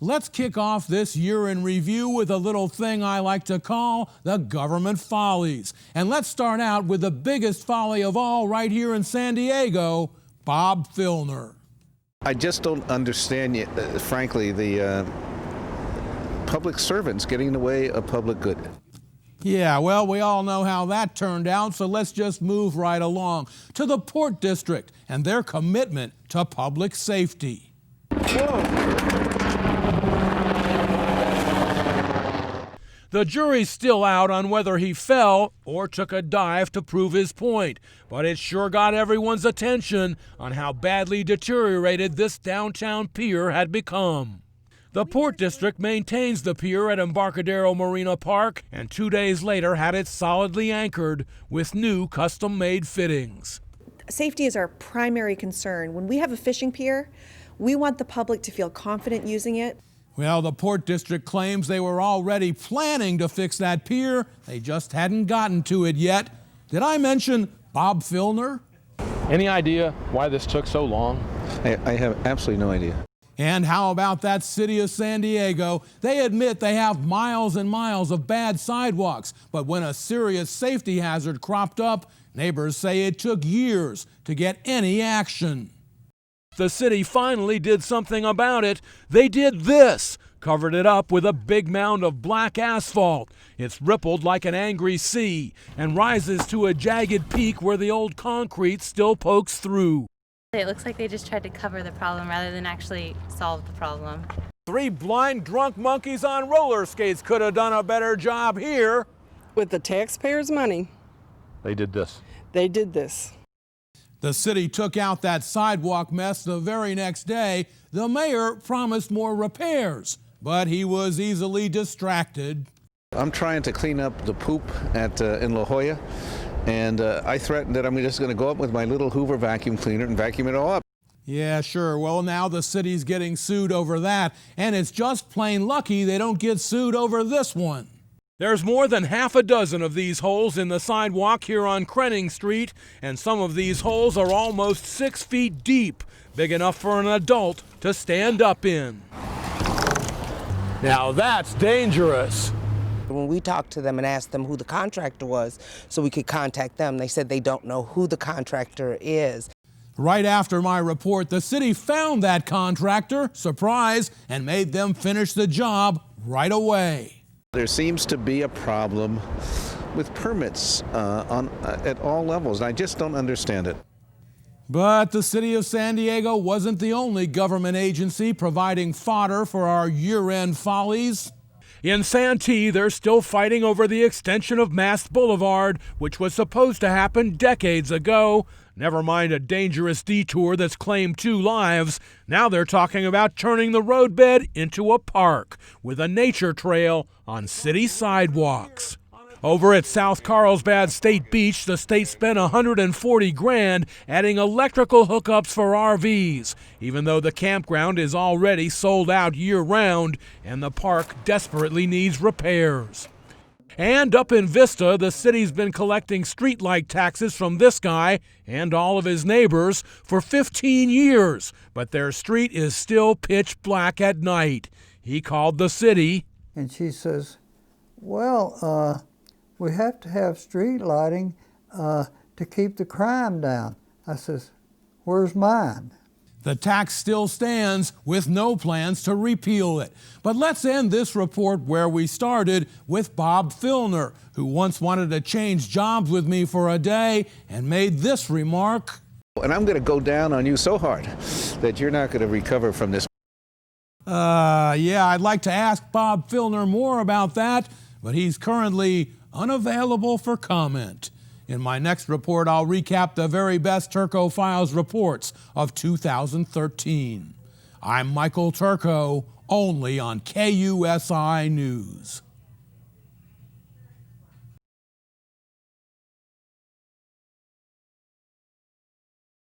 let's kick off this year in review with a little thing I like to call the government follies. And let's start out with the biggest folly of all right here in San Diego, Bob Filner. I just don't understand, frankly, the public servants getting in the way of public good. Yeah, well, we all know how that turned out, so let's just move right along to the Port District and their commitment to public safety. The jury's still out on whether he fell or took a dive to prove his point, but it sure got everyone's attention on how badly deteriorated this downtown pier had become. The Port District maintains the pier at Embarcadero Marina Park and 2 days later had it solidly anchored with new custom-made fittings. Safety is our primary concern. When we have a fishing pier, we want the public to feel confident using it. Well, the Port District claims they were already planning to fix that pier. They just hadn't gotten to it yet. Did I mention Bob Filner? Any idea why this took so long? I have absolutely no idea. And how about that city of San Diego? They admit they have miles and miles of bad sidewalks, but when a serious safety hazard cropped up, neighbors say it took years to get any action. The city finally did something about it. They did this, covered it up with a big mound of black asphalt. It's rippled like an angry sea and rises to a jagged peak where the old concrete still pokes through. It looks like they just tried to cover the problem rather than actually solve the problem. 3 blind drunk monkeys on roller skates could have done a better job here. With the taxpayers' money, They did this. they did this. The city took out that sidewalk mess the very next day. The mayor promised more repairs, but he was easily distracted. I'm trying to clean up the poop in La Jolla, and I threatened that I'm just going to go up with my little Hoover vacuum cleaner and vacuum it all up. Yeah, sure. Well, now the city's getting sued over that, and it's just plain lucky they don't get sued over this one. There's more than half a dozen of these holes in the sidewalk here on Krenning Street, and some of these holes are almost 6 feet deep, big enough for an adult to stand up in. Now that's dangerous. When we talked to them and asked them who the contractor was so we could contact them, they said they don't know who the contractor is. Right after my report, the city found that contractor, surprise, and made them finish the job right away. There seems to be a problem with permits at all levels, and I just don't understand it. But the city of San Diego wasn't the only government agency providing fodder for our year-end follies. In Santee, they're still fighting over the extension of Mast Boulevard, which was supposed to happen decades ago. Never mind a dangerous detour that's claimed 2 lives. Now they're talking about turning the roadbed into a park with a nature trail on city sidewalks. Over at South Carlsbad State Beach, the state spent $140 grand adding electrical hookups for RVs, even though the campground is already sold out year-round and the park desperately needs repairs. And up in Vista, the city's been collecting streetlight taxes from this guy and all of his neighbors for 15 years, but their street is still pitch black at night. He called the city. And she says, well, we have to have street lighting to keep the crime down. I says, where's mine? The tax still stands with no plans to repeal it. But let's end this report where we started with Bob Filner, who once wanted to change jobs with me for a day and made this remark. And I'm going to go down on you so hard that you're not going to recover from this. Yeah, I'd like to ask Bob Filner more about that, but he's currently unavailable for comment. In my next report, I'll recap the very best Turko Files reports of 2013. I'm Michael Turko, only on KUSI News.